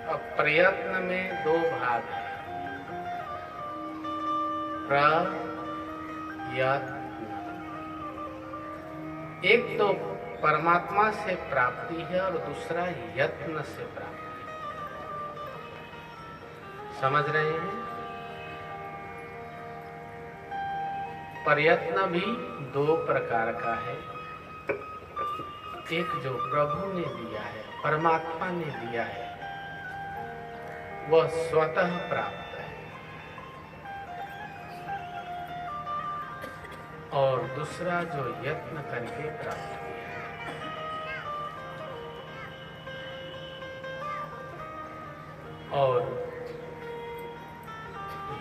अब प्रयत्न में दो भाग है। प्रयत्न, एक तो परमात्मा से प्राप्ति है और दूसरा यत्न से प्राप्ति है। समझ रहे हैं? प्रयत्न भी दो प्रकार का है। एक जो प्रभु ने दिया है, परमात्मा ने दिया है, वह स्वतः प्राप्त है, और दूसरा जो यत्न करके प्राप्त किया है। और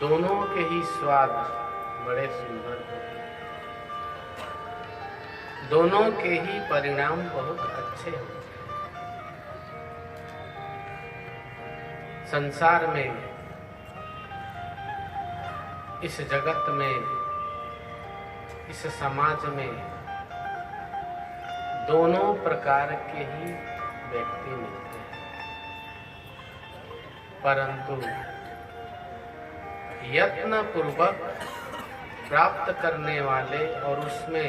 दोनों के ही स्वाद बड़े सुंदर होते हैं, दोनों के ही परिणाम बहुत अच्छे होते हैं। संसार में, इस जगत में, इस समाज में दोनों प्रकार के ही व्यक्ति मिलते हैं, परंतु यत्न पूर्वक प्राप्त करने वाले और उसमें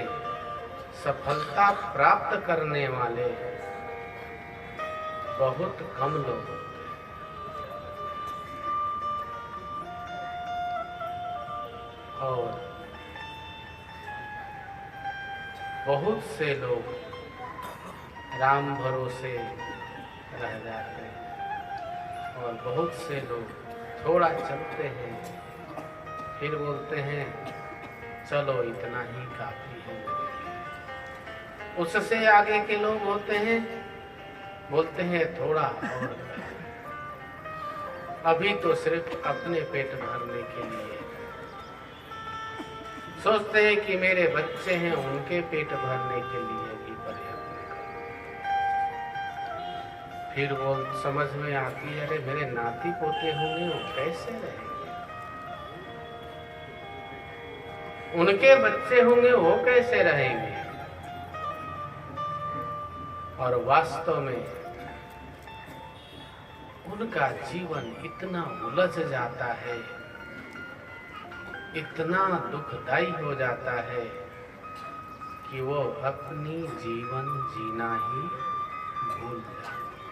सफलता प्राप्त करने वाले बहुत कम लोग होते हैं। और बहुत से लोग राम भरोसे रह जाते हैं और बहुत से लोग थोड़ा चलते हैं, फिर बोलते हैं चलो इतना ही काफी है। उससे आगे के लोग होते हैं, बोलते हैं थोड़ा और, अभी तो सिर्फ अपने पेट भरने के लिए सोचते हैं कि मेरे बच्चे हैं, उनके पेट भरने के लिए भी प्रयत्न करो। फिर वो समझ में आती है, अरे मेरे नाती पोते होंगे, वो कैसे रहेंगे, उनके बच्चे होंगे, वो कैसे रहेंगे। और वास्तव में उनका जीवन इतना उलझ जाता है, इतना दुखदायी हो जाता है कि वो अपनी जीवन जीना ही भूल जाते हैं।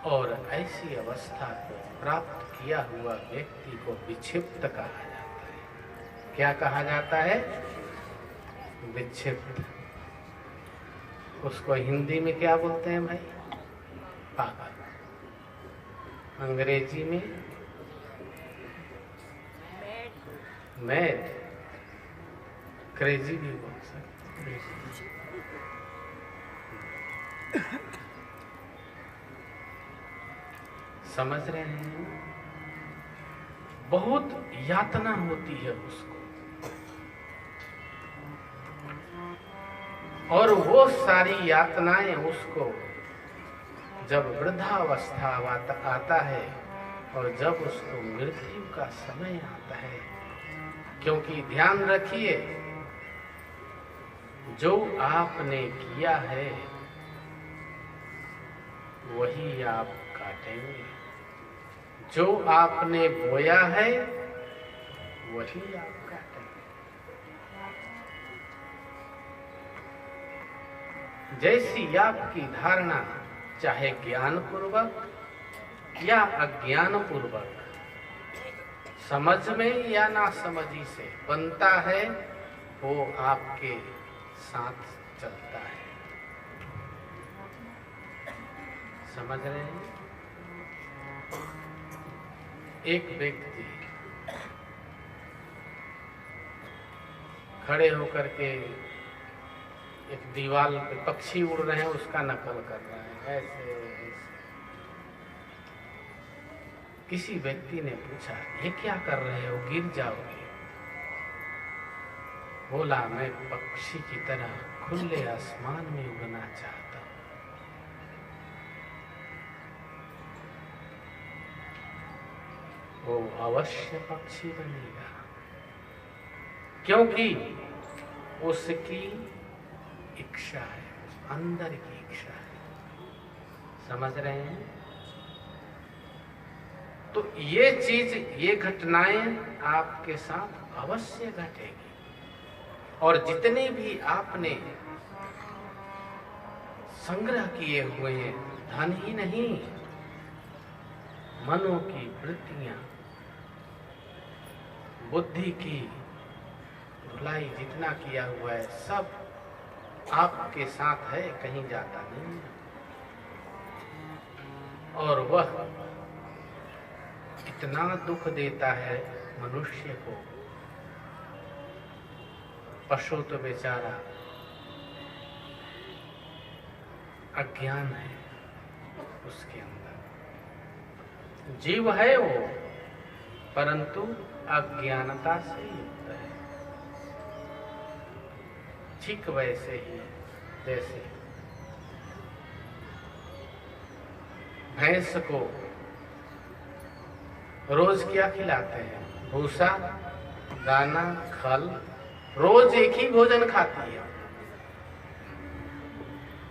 और ऐसी अवस्था को प्राप्त किया हुआ व्यक्ति को विक्षिप्त कहा जाता है। क्या कहा जाता है? विक्षिप्त। उसको हिंदी में क्या बोलते हैं भाई? पागल। अंग्रेजी में मैड, क्रेजी भी बोल सकते हैं। समझ रहे हैं? बहुत यातना होती है उसको, और वो सारी यातनाएं उसको जब वृद्धावस्था आता है और जब उसको मृत्यु का समय आता है, क्योंकि ध्यान रखिए, जो आपने किया है वही आप काटेंगे, जो आपने बोया है वही आप काटेंगे। जैसी आपकी धारणा, चाहे ज्ञान पूर्वक या अज्ञान पूर्वक, समझ में या ना समझी से बनता है, वो आपके साथ चलता है। समझ रहे हैं? एक व्यक्ति खड़े होकर के एक दीवार पे पक्षी उड़ रहे हैं, उसका नकल कर रहा है, ऐसे ऐसे। किसी व्यक्ति ने पूछा, ये क्या कर रहे हो, गिर जाओगे? बोला, मैं पक्षी की तरह खुले आसमान में उड़ना चाहता हूं। वो अवश्य पक्षी बनेगा, क्योंकि उसकी इच्छा है, अंदर की इच्छा है। समझ रहे हैं? तो ये चीज, ये घटनाएं आपके साथ अवश्य घटेगी। और जितने भी आपने संग्रह किए हुए हैं, धन ही नहीं, मनों की वृत्तियां, बुद्धि की धुलाई जितना किया हुआ है, सब आपके साथ है, कहीं जाता नहीं है। और वह इतना दुख देता है मनुष्य को। पशु तो बेचारा अज्ञान है, उसके अंदर जीव है वो, परंतु अज्ञानता से युक्त है। ठीक वैसे ही जैसे भैंस को रोज क्या खिलाते हैं? भूसा, दाना, खल, रोज एक ही भोजन खाती है।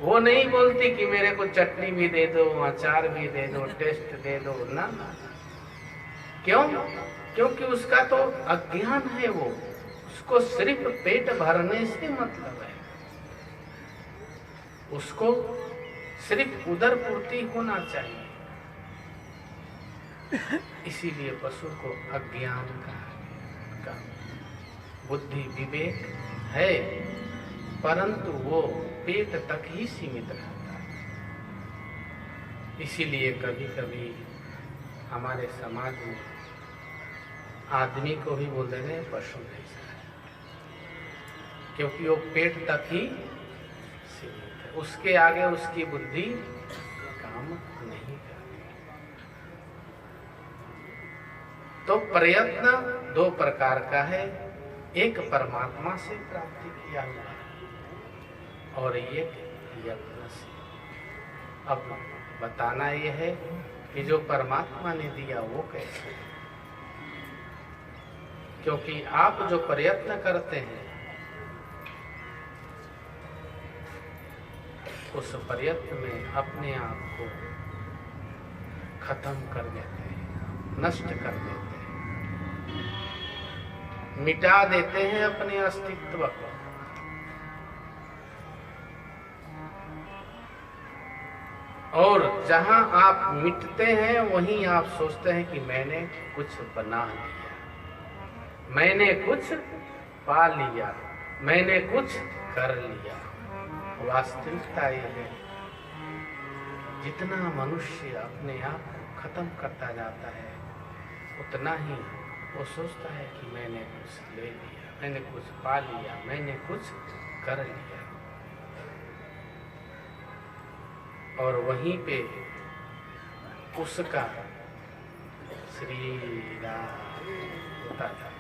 वो नहीं बोलती कि मेरे को चटनी भी दे दो, अचार भी दे दो, टेस्ट दे दो, ना। क्यों? क्योंकि उसका तो अज्ञान है, वो उसको सिर्फ पेट भरने से मतलब है, उसको सिर्फ उदर पूर्ति होना चाहिए। इसीलिए पशु को अज्ञान का बुद्धि विवेक है, परंतु वो पेट तक ही सीमित रहता है। इसीलिए कभी कभी हमारे समाज में आदमी को भी बोल देते हैं पशु जैसा है, क्योंकि वो पेट तक ही सीमित है, उसके आगे उसकी बुद्धि काम नहीं करती। तो प्रयत्न दो प्रकार का है, एक परमात्मा से प्राप्ति किया हुआ है और एक यत्न से। अब बताना यह है कि जो परमात्मा ने दिया वो कैसे, क्योंकि आप जो प्रयत्न करते हैं उस प्रयत्न में अपने आप को खत्म कर देते हैं, नष्ट कर देते हैं, मिटा देते हैं अपने अस्तित्व को। और जहां आप मिटते हैं वहीं आप सोचते हैं कि मैंने कुछ बना लिया, मैंने कुछ पा लिया, मैंने कुछ कर लिया। वास्तविकता ये है, जितना मनुष्य अपने आप को खत्म करता जाता है उतना ही वो सोचता है कि मैंने कुछ ले लिया, मैंने कुछ पा लिया, मैंने कुछ कर लिया। और वहीं पे उसका श्री राम होता था।